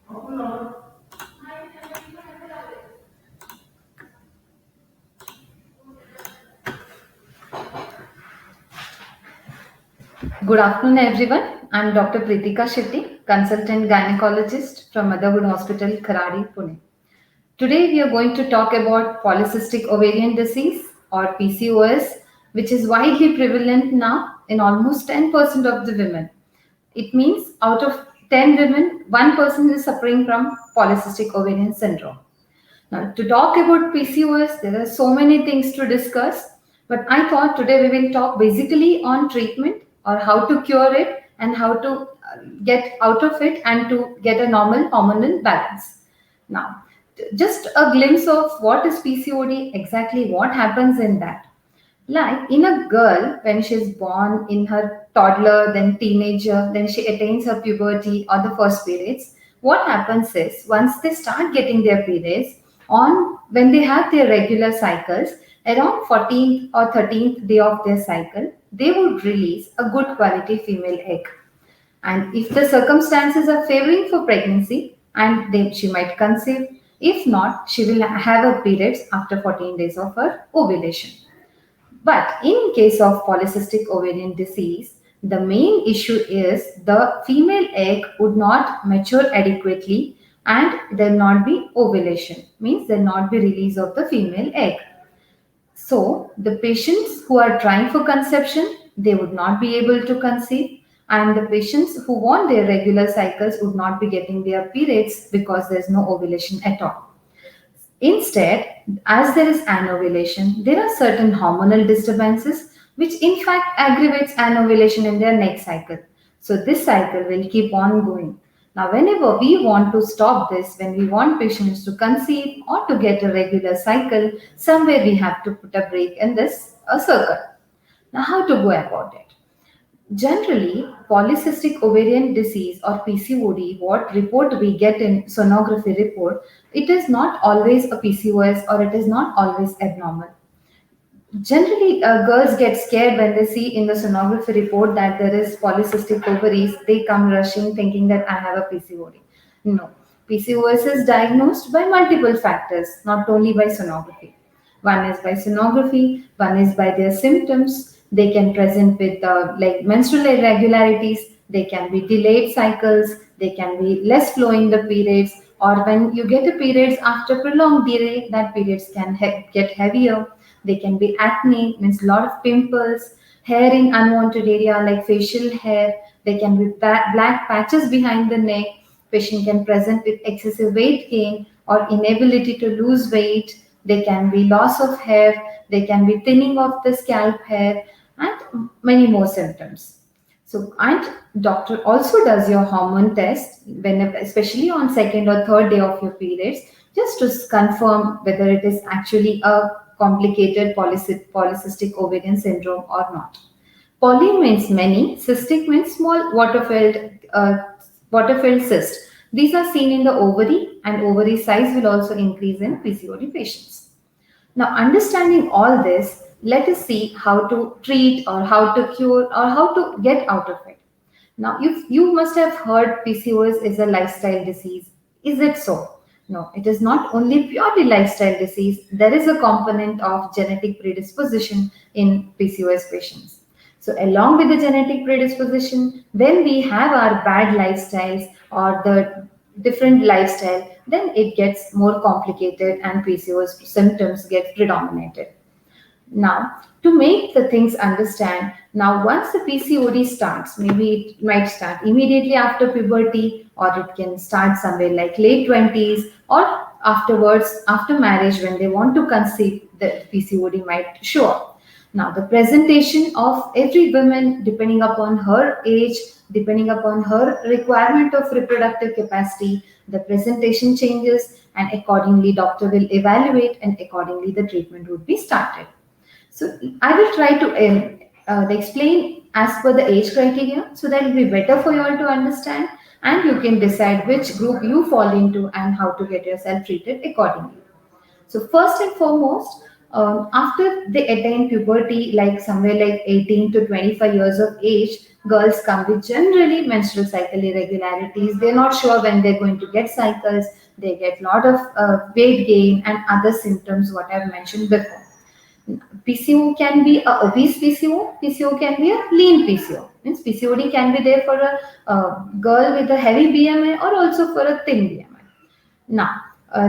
Good afternoon, everyone. I'm Dr. Pritika Shetty, consultant gynecologist from Motherhood Hospital, Kharadi, Pune. Today, we are going to talk about polycystic ovarian disease or PCOS, which is widely prevalent now in almost 10% of the women. It means out of 10 women, one person is suffering from polycystic ovarian syndrome. Now, to talk about PCOS, there are so many things to discuss, but I thought today we will talk basically on treatment or how to cure it and how to get out of it and to get a normal hormonal balance. Now, just a glimpse of what is PCOD, exactly what happens in that. Like in a girl, when she's born in her toddler, then teenager, then she attains her puberty or the first periods, what happens is once they start getting their periods, on when they have their regular cycles, around 14th or 13th day of their cycle, they would release a good quality female egg. And if the circumstances are favoring for pregnancy, and then she might conceive. If not, she will have her periods after 14 days of her ovulation. But in case of polycystic ovarian disease, the main issue is the female egg would not mature adequately and there not be ovulation, means there not be release of the female egg. So the patients who are trying for conception, they would not be able to conceive, and the patients who want their regular cycles would not be getting their periods because there is no ovulation at all. Instead, as there is anovulation, there are certain hormonal disturbances which in fact aggravates anovulation in their next cycle. So this cycle will keep on going. Now, whenever we want to stop this, when we want patients to conceive or to get a regular cycle, somewhere we have to put a break in this circle. Now, how to go about it? Generally, polycystic ovarian disease or PCOD, what report we get in sonography report, it is not always a PCOS or it is not always abnormal. Generally, girls get scared when they see in the sonography report that there is polycystic ovaries. They come rushing thinking that I have a PCOD. No, PCOS is diagnosed by multiple factors, not only by sonography. One is by sonography, one is by their symptoms. They can present with like menstrual irregularities. They can be delayed cycles. They can be less flowing the periods. Or when you get a periods after prolonged delay, that periods can get heavier. They can be acne, means a lot of pimples, hair in unwanted area like facial hair. They can be black patches behind the neck. Patient can present with excessive weight gain or inability to lose weight. They can be loss of hair. They can be thinning of the scalp hair and many more symptoms. So, and doctor also does your hormone test whenever, especially on second or third day of your periods, just to confirm whether it is actually a complicated polycystic ovarian syndrome or not. Poly means many, cystic means small water-filled cyst. These are seen in the ovary, and ovary size will also increase in PCOD patients. Now, understanding all this, let us see how to treat or how to cure or how to get out of it. Now, you must have heard PCOS is a lifestyle disease. Is it so? No, it is not only purely lifestyle disease. There is a component of genetic predisposition in PCOS patients. So, along with the genetic predisposition, when we have our bad lifestyles or the different lifestyle, then it gets more complicated and PCOS symptoms get predominated. Now, to make the things understand, now once the PCOD starts, maybe it might start immediately after puberty, or it can start somewhere like late 20s, or afterwards, after marriage, when they want to conceive, the PCOD might show up. Now, the presentation of every woman, depending upon her age, depending upon her requirement of reproductive capacity, the presentation changes, and accordingly, doctor will evaluate, and accordingly, the treatment would be started. So I will try to explain as per the age criteria so that it will be better for you all to understand and you can decide which group you fall into and how to get yourself treated accordingly. So first and foremost, After they attain puberty, like somewhere like 18 to 25 years of age, girls come with generally menstrual cycle irregularities. They're not sure when they're going to get cycles. They get a lot of weight gain and other symptoms, what I've mentioned before. PCO can be a obese PCO, PCO can be a lean PCO. Means PCOD can be there for a girl with a heavy BMI or also for a thin BMI. Now,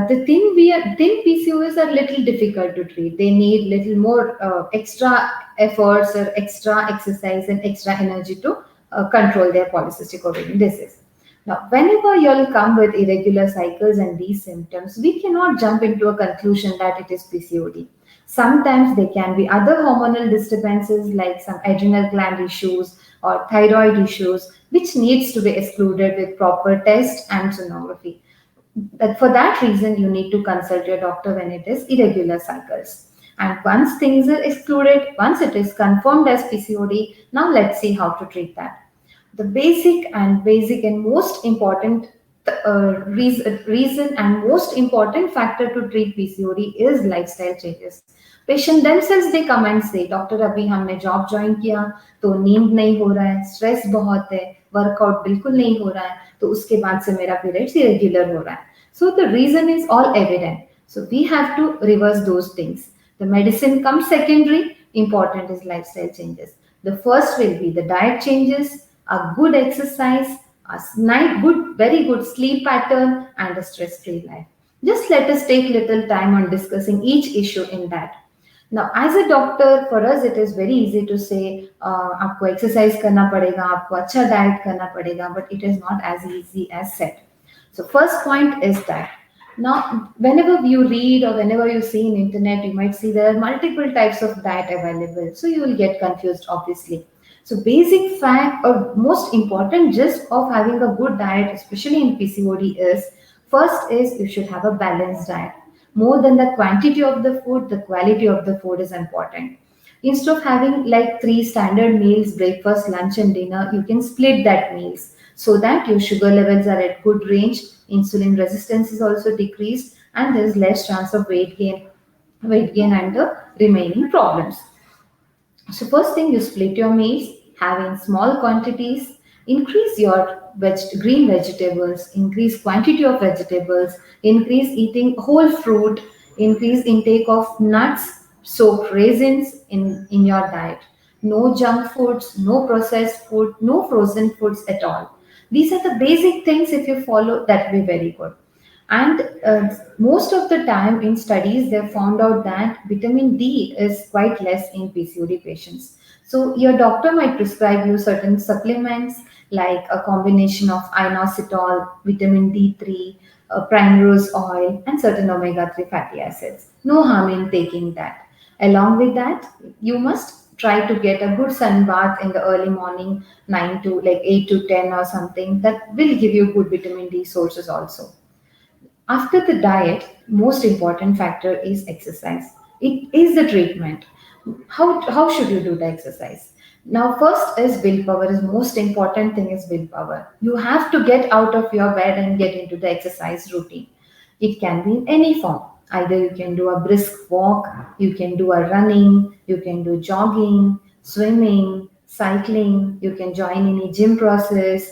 thin PCOS are little difficult to treat. They need little more extra efforts or extra exercise and extra energy to control their polycystic ovarian disease. Now, whenever you'll come with irregular cycles and these symptoms, we cannot jump into a conclusion that it is PCOD. Sometimes there can be other hormonal disturbances like some adrenal gland issues or thyroid issues, which needs to be excluded with proper test and sonography. That for that reason you need to consult your doctor when it is irregular cycles. And once things are excluded, once it is confirmed as PCOD, now let's see how to treat that. The basic and most important reason and most important factor to treat PCOD is lifestyle changes. Patient themselves they come and say doctor अभी हमने job join किया तो नींद नहीं हो रहा है, stress बहुत है, वर्कआउट बिल्कुल नहीं हो रहा है, तो उसके बाद से मेरा पीरियड्स इरेगुलर हो रहा है. So the reason is all evident. So we have to reverse those things. The medicine comes secondary. Important is lifestyle changes. The first will be the diet changes, a good exercise, very good sleep pattern, and a stress-free life. Just let us take little time on discussing each issue in that. Now, as a doctor, for us it is very easy to say, आपको exercise करना पड़ेगा, आपको अच्छा diet करना पड़ेगा, but it is not as easy as said. So first point is that. Now, whenever you read or whenever you see in internet, you might see there are multiple types of diet available. So you will get confused, obviously. So basic fact or most important gist of having a good diet, especially in PCOD, is first is you should have a balanced diet. More than the quantity of the food, the quality of the food is important. Instead of having like 3 standard meals, breakfast, lunch, and dinner, you can split that meals so that your sugar levels are at good range, insulin resistance is also decreased, and there is less chance of weight gain and the remaining problems. So first thing, you split your meals, have in small quantities, increase your green vegetables, increase quantity of vegetables, increase eating whole fruit, increase intake of nuts, soaked raisins in your diet. No junk foods, no processed food, no frozen foods at all. These are the basic things. If you follow, that will be very good. And most of the time in studies, they found out that vitamin D is quite less in PCOD patients. So your doctor might prescribe you certain supplements like a combination of inositol, vitamin D3, primrose oil, and certain omega-3 fatty acids. No harm in taking that. Along with that, you must try to get a good sun bath in the early morning, 9 to like 8 to 10 or something. That will give you good vitamin D sources also. After the diet, most important factor is exercise. It is the treatment. How should you do the exercise? Now, first is willpower. Is most important thing is willpower. You have to get out of your bed and get into the exercise routine. It can be in any form. Either you can do a brisk walk, you can do a running, you can do jogging, swimming, cycling, you can join any gym process,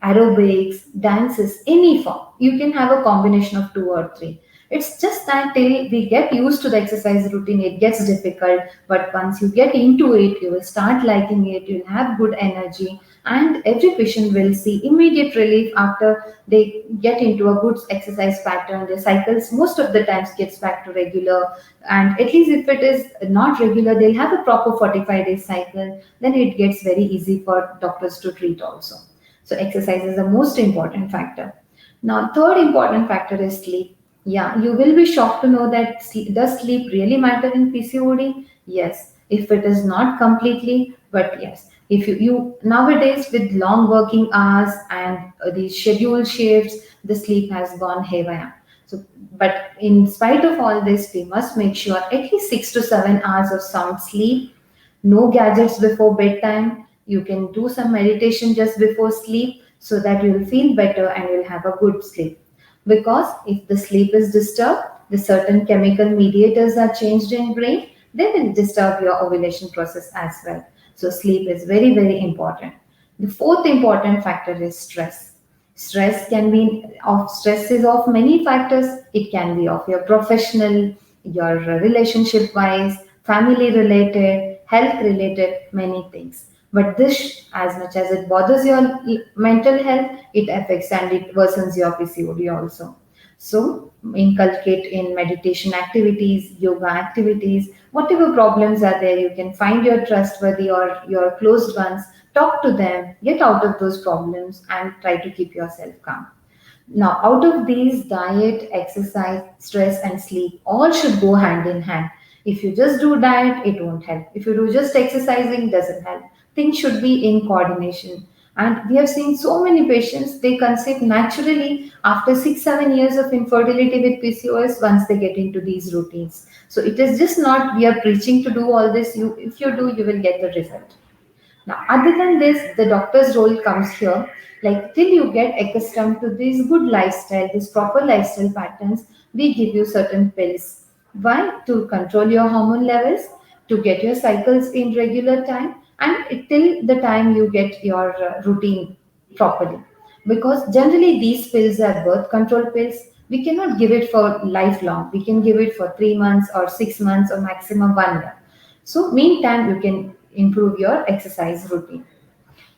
aerobics, dances, any form. You can have a combination of 2 or 3. It's just that till we get used to the exercise routine, it gets difficult. But once you get into it, you will start liking it, you'll have good energy, and every patient will see immediate relief after they get into a good exercise pattern. Their cycles most of the times gets back to regular, and at least if it is not regular, they'll have a proper 45-day cycle. Then it gets very easy for doctors to treat also. So exercise is the most important factor. Now, third important factor is sleep. Yeah, you will be shocked to know that does sleep really matter in PCOD? Yes, if it is not completely, but yes. If you nowadays with long working hours and these scheduled shifts, the sleep has gone haywire. So, but in spite of all this, we must make sure at least 6 to 7 hours of sound sleep, no gadgets before bedtime. You can do some meditation just before sleep so that you will feel better and you'll have a good sleep. Because if the sleep is disturbed, the certain chemical mediators are changed in brain, they will disturb your ovulation process as well. So sleep is very, very important. The fourth important factor is stress. Stress is of many factors. It can be of your professional, your relationship wise, family related, health related, many things. But this, as much as it bothers your mental health, it affects and it worsens your PCOD also. So, inculcate in meditation activities, yoga activities, whatever problems are there, you can find your trustworthy or your closed ones, talk to them, get out of those problems, and try to keep yourself calm. Now, out of these, diet, exercise, stress, and sleep all should go hand in hand. If you just do diet, it won't help. If you do just exercising, doesn't help. Things should be in coordination. And we have seen so many patients, they conceive naturally after 6, 7 years of infertility with PCOS once they get into these routines. So it is just not we are preaching to do all this. If you do, you will get the result. Now, other than this, the doctor's role comes here. Like till you get accustomed to this good lifestyle, this proper lifestyle patterns, we give you certain pills. Why? To control your hormone levels, to get your cycles in regular time, and till the time you get your routine properly. Because generally these pills are birth control pills. We cannot give it for lifelong. We can give it for 3 months or 6 months or maximum 1 year. So meantime, you can improve your exercise routine.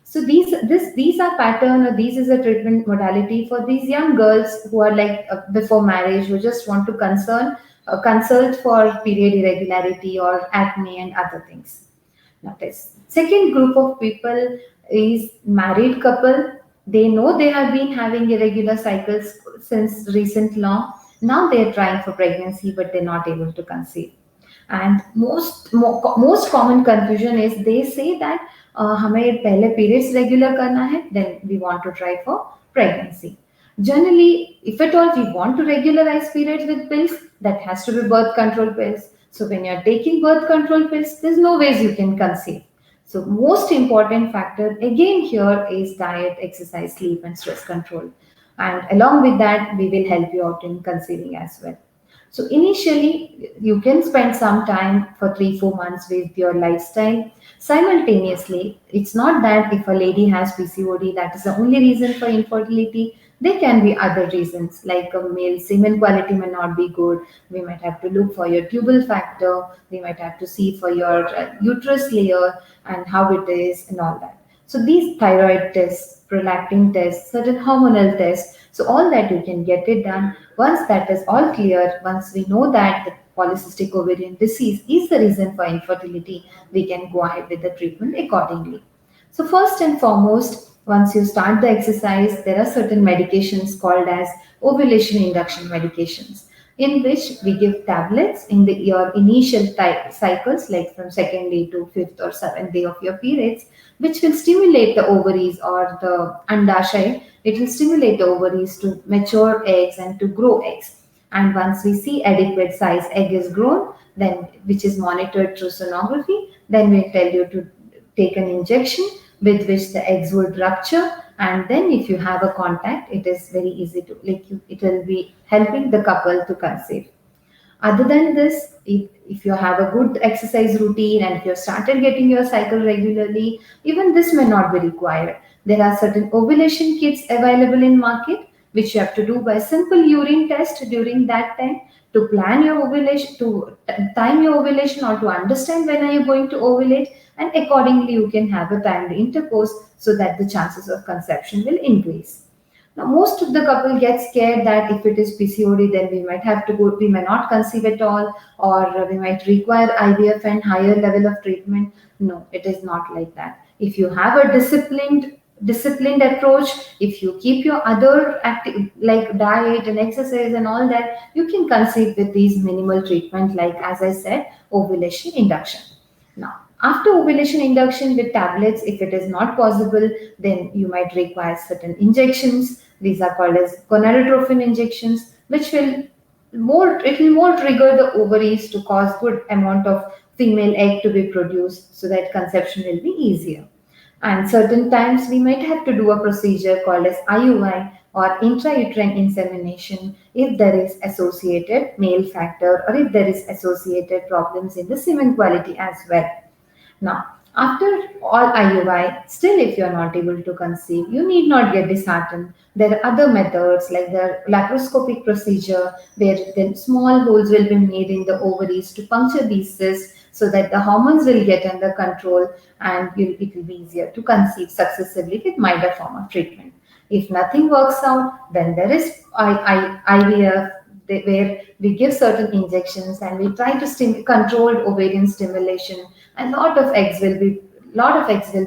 So these are pattern or these is a treatment modality for these young girls who are like before marriage who just want to consult for period irregularity or acne and other things. Now, this second group of people is married couple. They know they have been having irregular cycles since recent long. Now they are trying for pregnancy, but they're not able to conceive. And most common confusion is they say that हमें पहले periods regular करना है, then we want to try for pregnancy. Generally, if at all we want to regularize periods with pills, that has to be birth control pills. So when you're taking birth control pills, there's no ways you can conceive. So most important factor again here is diet, exercise, sleep, and stress control. And along with that, we will help you out in conceiving as well. So initially, you can spend some time for 3, 4 months with your lifestyle. Simultaneously, it's not that if a lady has PCOD, that is the only reason for infertility. There can be other reasons, like a male semen quality may not be good. We might have to look for your tubal factor. We might have to see for your uterus layer and how it is and all that. So these thyroid tests, prolactin tests, certain hormonal tests, so all that you can get it done. Once that is all clear, once we know that the polycystic ovarian disease is the reason for infertility, we can go ahead with the treatment accordingly. So first and foremost, once you start the exercise, there are certain medications called as ovulation induction medications, in which we give tablets in your initial cycles, like from second day to fifth or seventh day of your periods, which will stimulate the ovaries or the andashay. It will stimulate the ovaries to mature eggs and to grow eggs. And once we see adequate size egg is grown, then which is monitored through sonography, then we tell you to take an injection with which the eggs would rupture, and then if you have a contact, it is very easy to it will be helping the couple to conceive. Other than this, if you have a good exercise routine and if you have started getting your cycle regularly, even this may not be required. There are certain ovulation kits available in market, which you have to do by simple urine test during that time to plan your ovulation, to time your ovulation, or to understand when are you going to ovulate, and accordingly you can have a timed intercourse so that the chances of conception will increase. Now, most of the couple get scared that if it is PCOD, then we might have to go, we may not conceive at all, or we might require IVF and higher level of treatment. No, it is not like that. If you have a disciplined approach, if you keep your other like diet and exercise and all that, you can conceive with these minimal treatment, like as I said, ovulation induction. Now, after ovulation induction with tablets, if it is not possible, then you might require certain injections. These are called as gonadotropin injections, which will more trigger the ovaries to cause good amount of female egg to be produced, so that conception will be easier. And certain times we might have to do a procedure called as IUI or intrauterine insemination if there is associated male factor or if there is associated problems in the semen quality as well. Now, after all IUI, still if you are not able to conceive, you need not get disheartened. There are other methods like the laparoscopic procedure where then small holes will be made in the ovaries to puncture these cysts so that the hormones will get under control and it will be easier to conceive successively with milder form of treatment. If nothing works out, then there is IVF where we give certain injections and we try to control ovarian stimulation, and lot of eggs will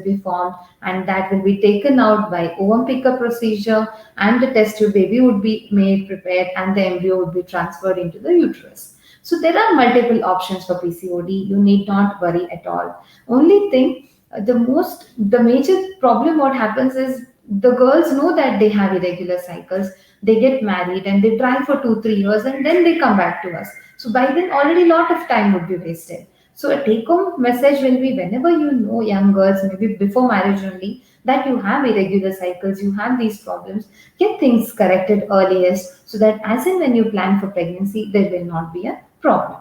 be formed, and that will be taken out by ovum picker procedure, and the test tube baby would be made prepared and the embryo would be transferred into the uterus. So there are multiple options for PCOD. You need not worry at all. Only thing, the major problem what happens is the girls know that they have irregular cycles. They get married and they try for 2 3 years and then they come back to us. So by then already a lot of time would be wasted. So a take home message will be, whenever you know young girls, maybe before marriage only, that you have irregular cycles, you have these problems, get things corrected earliest so that as and when you plan for pregnancy, there will not be a problem.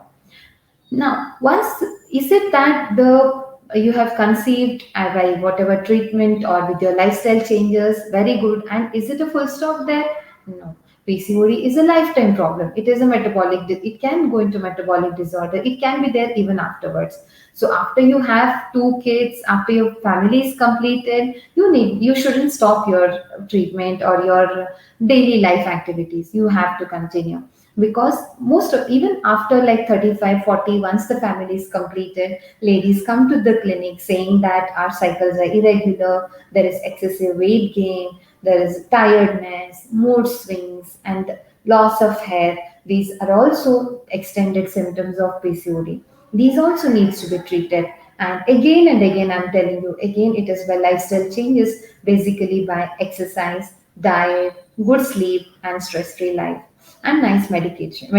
Now, once is it that the you have conceived by whatever treatment or with your lifestyle changes, very good, and is it a full stop there? No. PCOD is a lifetime problem. It is a it can go into metabolic disorder. It can be there even afterwards. So after you have 2 kids, after your family is completed, you shouldn't stop your treatment or your daily life activities. You have to continue, because most of, even after like 35 40, once the family is completed, ladies come to the clinic saying that our cycles are irregular, there is excessive weight gain, there is tiredness, mood swings, and loss of hair. These are also extended symptoms of PCOD. These also needs to be treated, and again I'm telling you, again it is by lifestyle changes, basically by exercise, diet, good sleep, and stress free life, and nice meditation.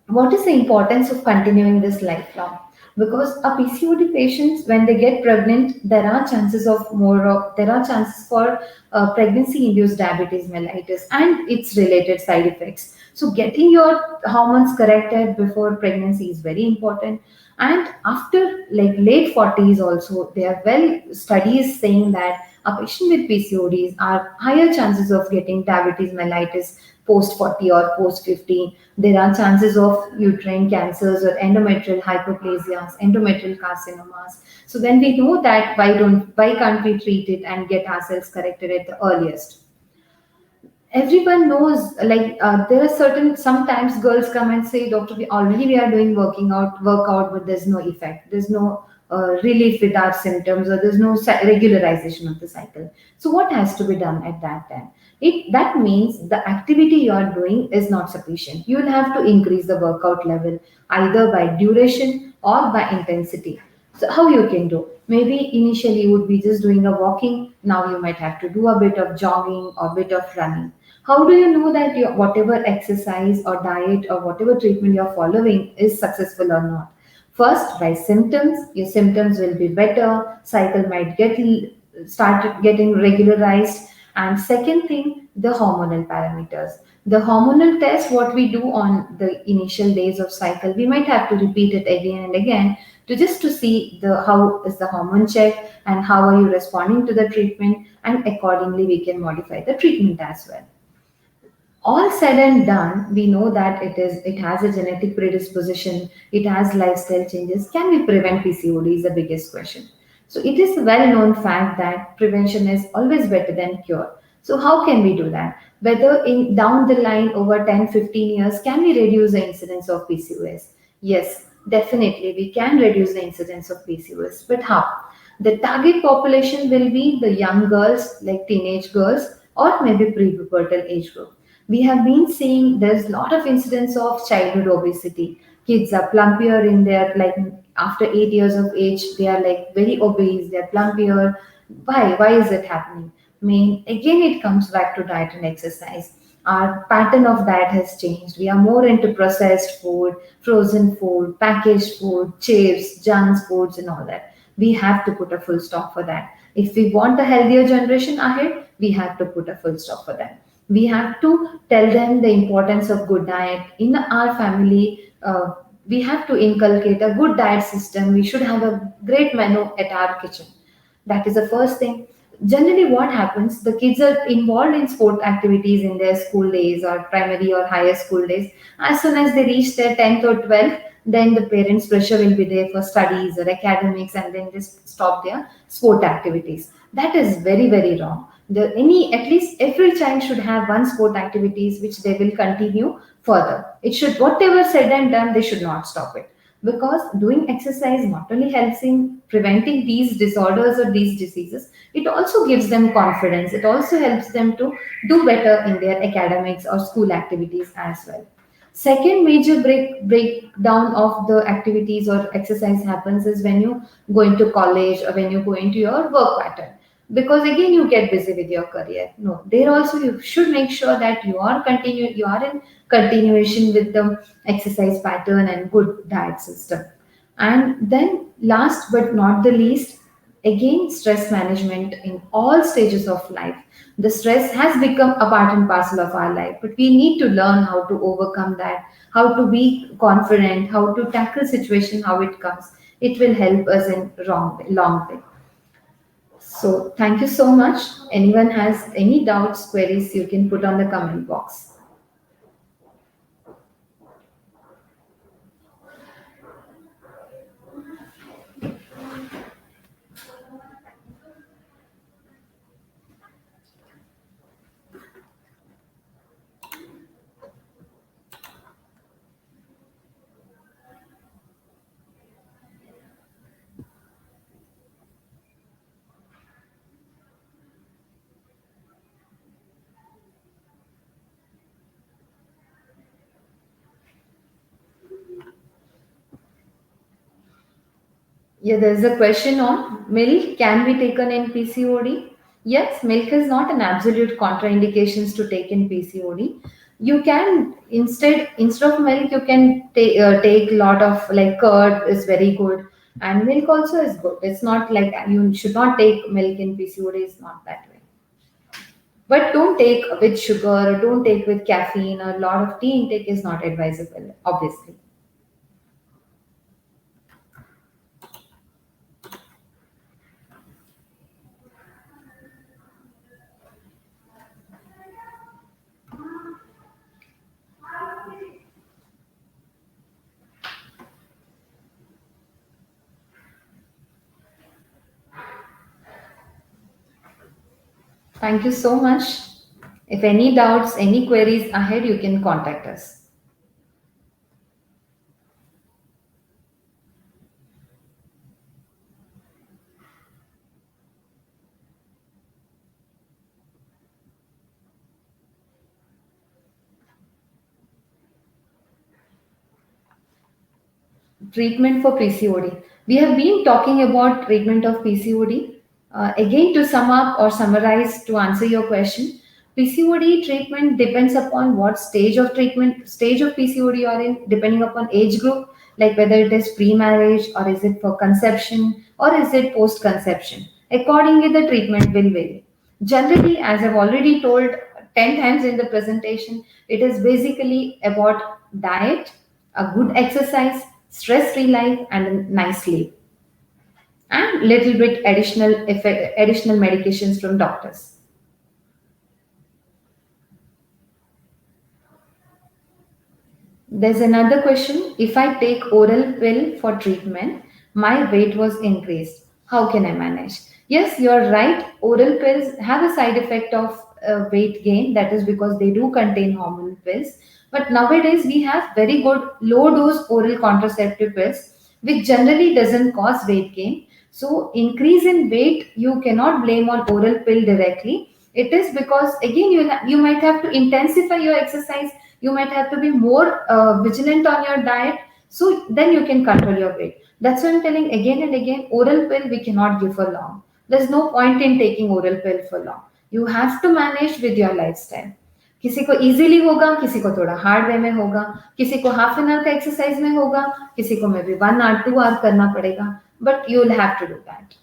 What is the importance of continuing this lifelong? Because a PCOD patients, when they get pregnant, there are chances for pregnancy induced diabetes mellitus and its related side effects. So getting your hormones corrected before pregnancy is very important. And after like late 40s also, there are well studies saying that a patient with PCODs are higher chances of getting diabetes mellitus post 40 or post 50. There are chances of uterine cancers or endometrial hyperplasias, endometrial carcinomas. So when we know that, why can't we treat it and get ourselves corrected at the earliest? Everyone knows, like there are certain, sometimes girls come and say, doctor, we are doing workout, but there's no effect, there's no relief with our symptoms, or there's no regularization of the cycle. So what has to be done at that time? That means the activity you are doing is not sufficient. You will have to increase the workout level either by duration or by intensity. So how you can do? Maybe initially you would be just doing a walking. Now you might have to do a bit of jogging or bit of running. How do you know that your whatever exercise or diet or whatever treatment you're following is successful or not? First, by symptoms. Your symptoms will be better. Cycle might get started getting regularized. And second thing, the hormonal parameters. The hormonal test, what we do on the initial days of cycle, we might have to repeat it again and again to see the how is the hormone check and how are you responding to the treatment, and accordingly we can modify the treatment as well. All said and done, we know that it has a genetic predisposition, it has lifestyle changes. Can we prevent PCOD is the biggest question. So it is a well-known fact that prevention is always better than cure. So how can we do that? Whether in down the line over 10 15 years, can we reduce the incidence of PCOS? Yes, definitely we can reduce the incidence of PCOS. But how? The target population will be the young girls, like teenage girls, or maybe prepubertal age group. We have been seeing there's a lot of incidents of childhood obesity. Kids are plumpier in their, like after 8 years of age, they are like very obese, they're plumpier. Why is it happening? I mean, again, it comes back to diet and exercise. Our pattern of diet has changed. We are more into processed food, frozen food, packaged food, chips, junk foods, and all that. We have to put a full stop for that. If we want a healthier generation ahead, we have to put a full stop for them. We have to tell them the importance of good diet in our family. We have to inculcate a good diet system. We should have a great menu at our kitchen. That is the first thing. Generally, what happens, the kids are involved in sport activities in their school days or primary or higher school days. As soon as they reach their 10th or 12th, then the parents' pressure will be there for studies or academics, and then just stop their sport activities. That is very, very wrong. At least every child should have one sport activities which they will continue further. It should, whatever said and done, they should not stop it, because doing exercise not only helps in preventing these disorders or these diseases, it also gives them confidence. It also helps them to do better in their academics or school activities as well. Second major breakdown of the activities or exercise happens is when you go into college or when you go into your work pattern, because again you get busy with your career. No, there also you should make sure that you are in continuation with the exercise pattern and good diet system. And then last but not the least, again stress management in all stages of life. The stress has become a part and parcel of our life, but we need to learn how to overcome that, how to be confident, how to tackle situation how it comes. It will help us in long way. So thank you so much. Anyone has any doubts, queries, you can put on the comment box. Yeah, there's a question on milk can be taken in PCOD. Yes, milk is not an absolute contraindications to take in PCOD. You can instead of milk, you can take a lot of like curd is very good, and milk also is good. It's not like you should not take milk in PCOD. It's not that way. But don't take with sugar or don't take with caffeine, or a lot of tea intake is not advisable, obviously. Thank you so much. If any doubts, any queries ahead, you can contact us. Treatment for PCOD. We have been talking about treatment of PCOD. Again, to sum up or summarize to answer your question, PCOD treatment depends upon what stage of PCOD you are in, depending upon age group, like whether it is pre-marriage or is it for conception or is it post-conception. Accordingly, the treatment will vary. Generally, as I've already told 10 times in the presentation, it is basically about diet, a good exercise, stress-free life, and a nice sleep, and little bit additional medications from doctors. There's another question. If I take oral pill for treatment, my weight was increased. How can I manage? Yes, you're right. Oral pills have a side effect of weight gain. That is because they do contain hormone pills. But nowadays we have very good low dose oral contraceptive pills, which generally doesn't cause weight gain. So increase in weight you cannot blame on oral pill directly. It is because again you might have to intensify your exercise, you might have to be more vigilant on your diet, so then you can control your weight. That's why I'm telling again and again, oral pill we cannot give for long. There's no point in taking oral pill for long. You have to manage with your lifestyle. किसी को easily होगा, किसी को थोड़ा hard way में होगा, किसी को हाफ एन आवर का एक्सरसाइज में होगा, किसी को मे बी 1 आवर 2 आवर करना पड़ेगा, but you will have to do that.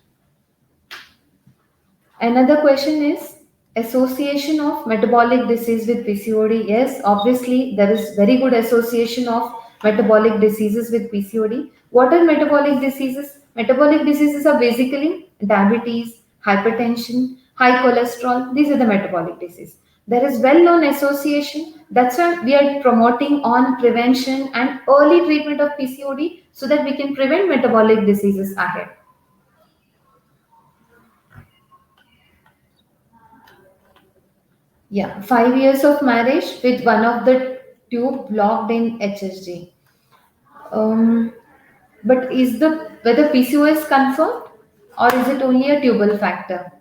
Another question is association of metabolic disease with PCOD. Yes, obviously there is very good association of metabolic diseases with PCOD. What are metabolic diseases? Metabolic diseases are basically diabetes, hypertension, high cholesterol. These are the metabolic disease. There is well-known association. That's why we are promoting on prevention and early treatment of PCOD so that we can prevent metabolic diseases ahead. Yeah, 5 years of marriage with one of the tube blocked in HSG. Um, but is the whether PCOS confirmed or is it only a tubal factor?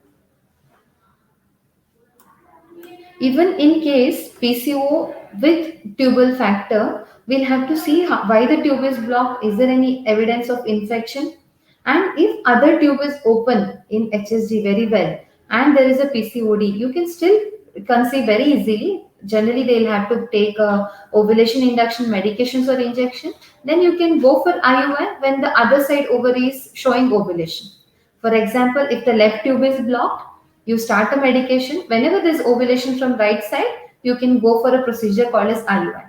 Even in case PCO with tubal factor, we'll have to see why the tube is blocked. Is there any evidence of infection? And if other tube is open in HSG very well and there is a PCOD, you can still conceive very easily. Generally, they'll have to take ovulation induction medications or injection. Then you can go for IUI when the other side ovary is showing ovulation. For example, if the left tube is blocked, you start a medication. Whenever there's ovulation from right side, you can go for a procedure called as IUI.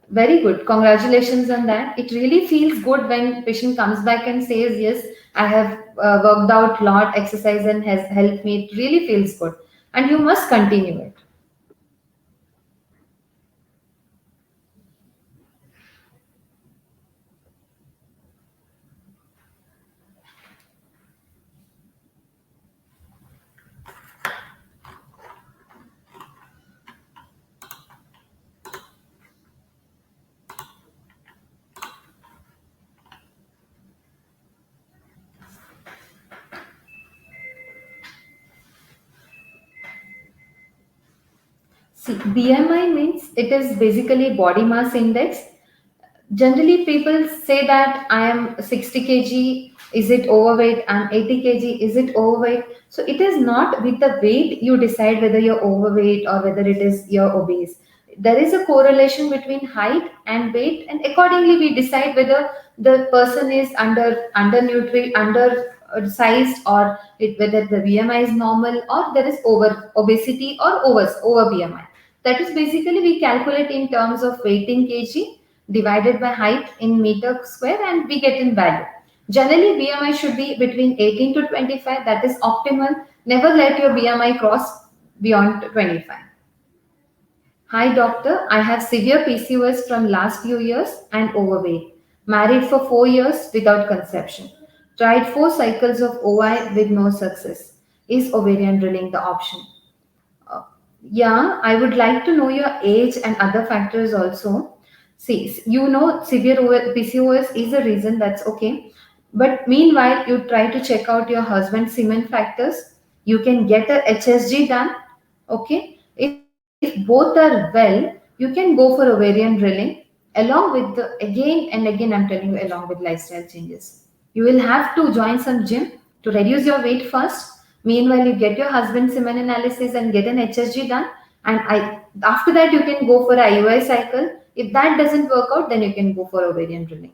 Very good. Congratulations on that. It really feels good when patient comes back and says, "Yes, I have worked out lot, exercise and has helped me." It really feels good, and you must continue it. See, BMI means it is basically body mass index. Generally, people say that I am 60 kg, is it overweight? I'm 80 kg, is it overweight? So it is not with the weight you decide whether you're overweight or whether it is you're obese. There is a correlation between height and weight, and accordingly we decide whether the person is under sized, or whether the BMI is normal or there is over obesity or over BMI. That is basically we calculate in terms of weight in kg divided by height in meter square and we get in value. Generally, BMI should be between 18 to 25. That is optimal. Never let your BMI cross beyond 25. Hi doctor, I have severe PCOS from last few years and overweight. Married for 4 years without conception. Tried 4 cycles of OI with no success. Is ovarian drilling the option? Uh, yeah, I would like to know your age and other factors also. See, you know, severe PCOS is a reason, that's okay. But meanwhile, you try to check out your husband's semen factors. You can get a HSG done. Okay. If both are well, you can go for ovarian drilling along with the again and again, I'm telling you, along with lifestyle changes. You will have to join some gym to reduce your weight first. Meanwhile, you get your husband's semen analysis and get an HSG done. And after that, you can go for a IUI cycle. If that doesn't work out, then you can go for ovarian drilling.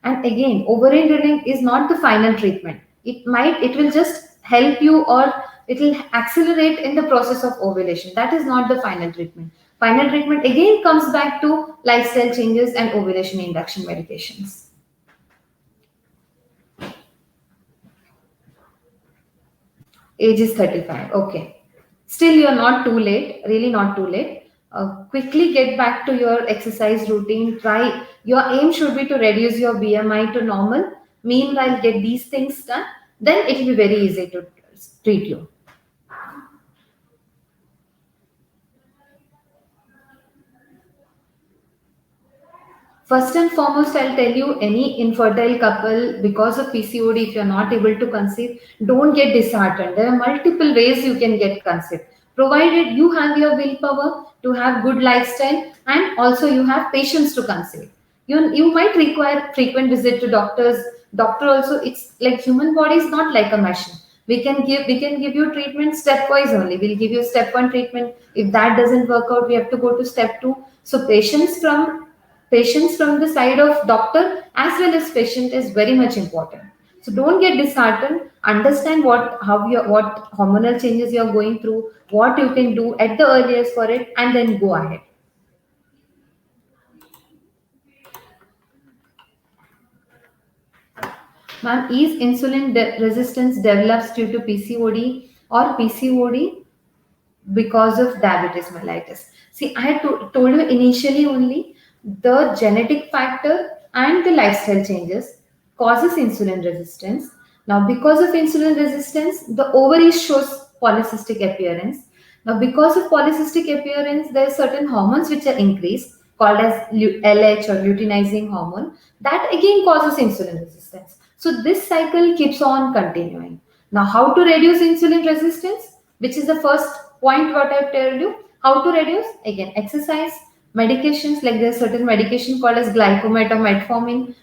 And again, ovarian drilling is not the final treatment. It will just help you, or it will accelerate in the process of ovulation. That is not the final treatment. Final treatment again comes back to lifestyle changes and ovulation induction medications. Age is 35. Okay. Still, you're not too late, really not too late. Quickly get back to your exercise routine. Try, your aim should be to reduce your BMI to normal. Meanwhile, get these things done. Then it will be very easy to treat you. First and foremost, I'll tell you any infertile couple because of PCOD, if you're not able to conceive, don't get disheartened. There are multiple ways you can get conceived, provided you have your willpower to have good lifestyle and also you have patience to conceive. You might require frequent visit to doctors. Doctor also, it's like human body is not like a machine. We can give you treatment stepwise only. We'll give you step one treatment. If that doesn't work out, we have to go to step two. So patience from the side of doctor as well as patient is very much important. So don't get disheartened. Understand what hormonal changes you are going through, what you can do at the earliest for it, and then go ahead. Ma'am, is resistance develops due to PCOD or PCOD because of diabetes mellitus? See, I had told you initially only the genetic factor and the lifestyle changes causes insulin resistance. Now, because of insulin resistance, the ovaries shows polycystic appearance. Now, because of polycystic appearance, there are certain hormones which are increased called as LH or luteinizing hormone that again causes insulin resistance. So this cycle keeps on continuing. Now, how to reduce insulin resistance? Which is the first point what I've told you. How to reduce? Again, exercise, medications, like there's certain medication called as glycomet or metformin.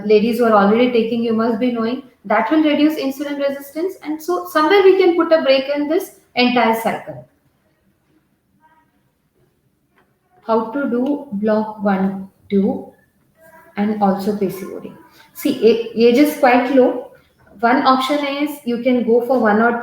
Ladies who are already taking, you must be knowing that will reduce insulin resistance. And so somewhere we can put a break in this entire cycle. How to do block 1, 2, and also PCOD. See, age is quite low. One option is you can go for one or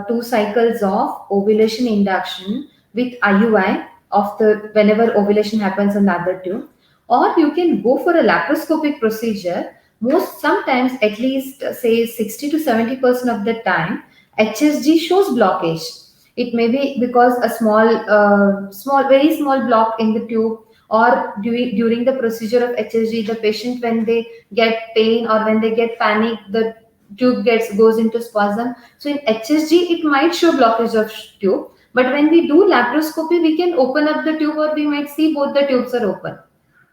two cycles of ovulation induction with IUI of the whenever ovulation happens on the other tube, or you can go for a laparoscopic procedure. Most sometimes, at least say 60 to 70% of the time, HSG shows blockage. It may be because a very small block in the tube, or during the procedure of HSG, the patient when they get pain or when they get panic, the tube goes into spasm. So in HSG, it might show blockage of tube, but when we do laparoscopy, we can open up the tube or we might see both the tubes are open.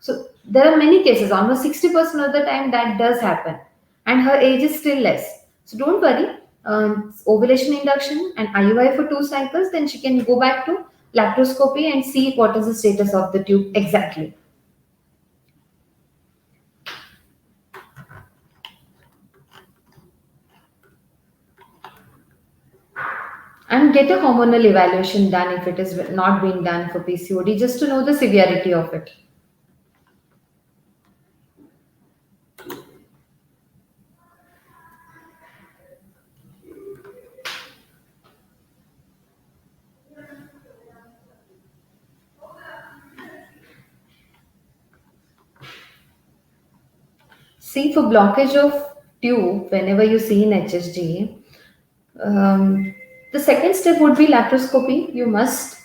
So there are many cases, almost 60% of the time that does happen, and her age is still less. So don't worry. Ovulation induction and IUI for 2 cycles, then she can go back to laparoscopy and see what is the status of the tube exactly. And get a hormonal evaluation done if it is not being done for PCOD, just to know the severity of it. See, for blockage of tube, whenever you see in HSG, the second step would be laparoscopy.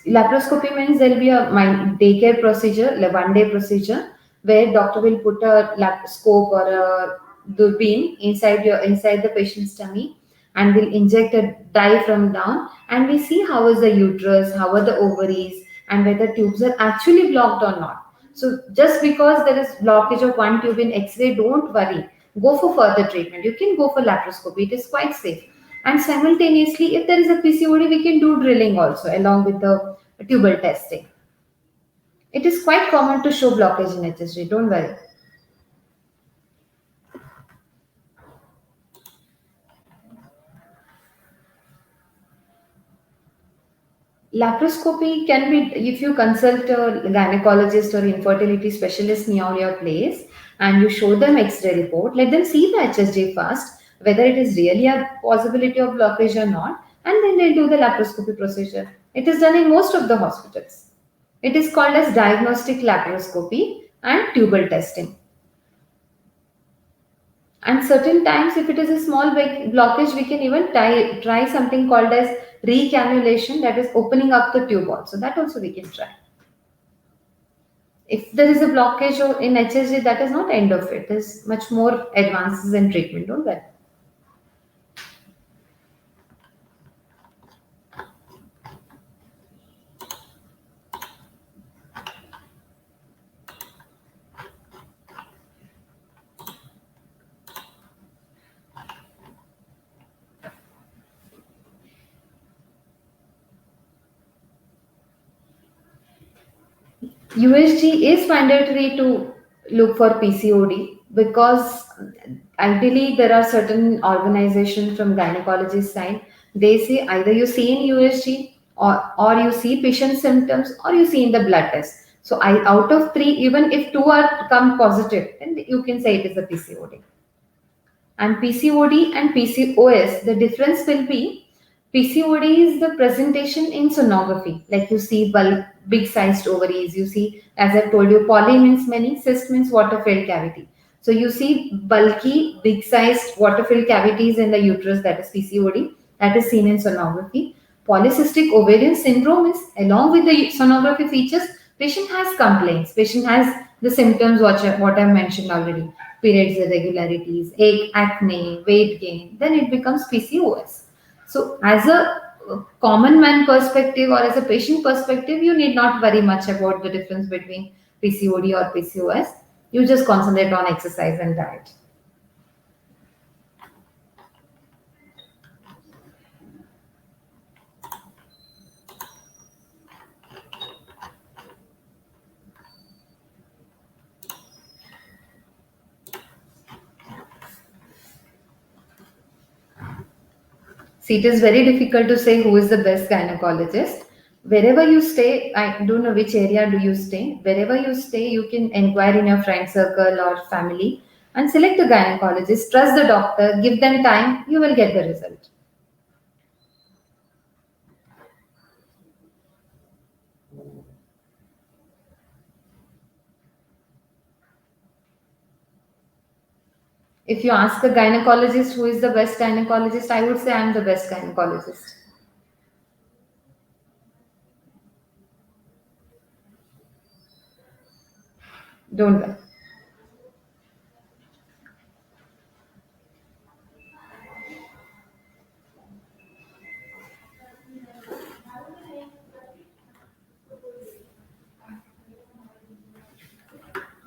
Laparoscopy means there will be a daycare procedure, a 1 day procedure, where doctor will put a scope or a doorbin inside the patient's tummy, and will inject a dye from down, and we see how is the uterus, how are the ovaries, and whether tubes are actually blocked or not. So just because there is blockage of one tube in X-ray, don't worry. Go for further treatment. You can go for laparoscopy. It is quite safe. And simultaneously, if there is a PCOD, we can do drilling also along with the tubal testing. It is quite common to show blockage in HSG. Don't worry. Laparoscopy can be if you consult a gynecologist or infertility specialist near your place and you show them X-ray report, let them see the HSG first, whether it is really a possibility of blockage or not, and then they'll do the laparoscopy procedure. It is done in most of the hospitals. It is called as diagnostic laparoscopy and tubal testing. And certain times, if it is a small big blockage, we can even try something called as recannulation, that is opening up the tube also. That also we can try. If there is a blockage in HSG, that is not end of it. There's much more advances in treatment, don't worry. USG is mandatory to look for PCOD, because ideally there are certain organizations from gynecologist side. They say either you see in USG, or you see patient symptoms, or you see in the blood test. So I, out of three, even if two are come positive, then you can say it is a PCOD. And PCOD and PCOS, the difference will be PCOD is the presentation in sonography. Like you see bulk, big sized ovaries. You see, as I've told you, poly means many, cyst means water filled cavity. So you see bulky, big sized water filled cavities in the uterus, that is PCOD, that is seen in sonography. Polycystic ovarian syndrome is, along with the sonography features, patient has complaints. Patient has the symptoms what I've mentioned already: periods irregularities, acne, weight gain. Then it becomes PCOS. So, as a common man perspective or as a patient perspective, you need not worry much about the difference between PCOD or PCOS. You just concentrate on exercise and diet. See, it is very difficult to say who is the best gynecologist. Wherever you stay, I don't know which area do you stay. Wherever you stay, you can inquire in your friend circle or family and select a gynecologist. Trust the doctor, give them time, you will get the result. If you ask a gynecologist who is the best gynecologist, I would say I'm the best gynecologist. Don't worry.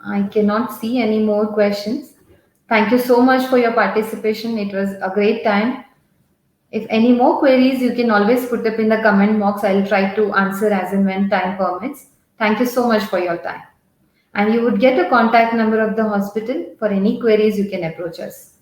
I cannot see any more questions. Thank you so much for your participation. It was a great time. If any more queries, you can always put up in the comment box. I'll try to answer as and when time permits. Thank you so much for your time. And you would get a contact number of the hospital. For any queries, you can approach us.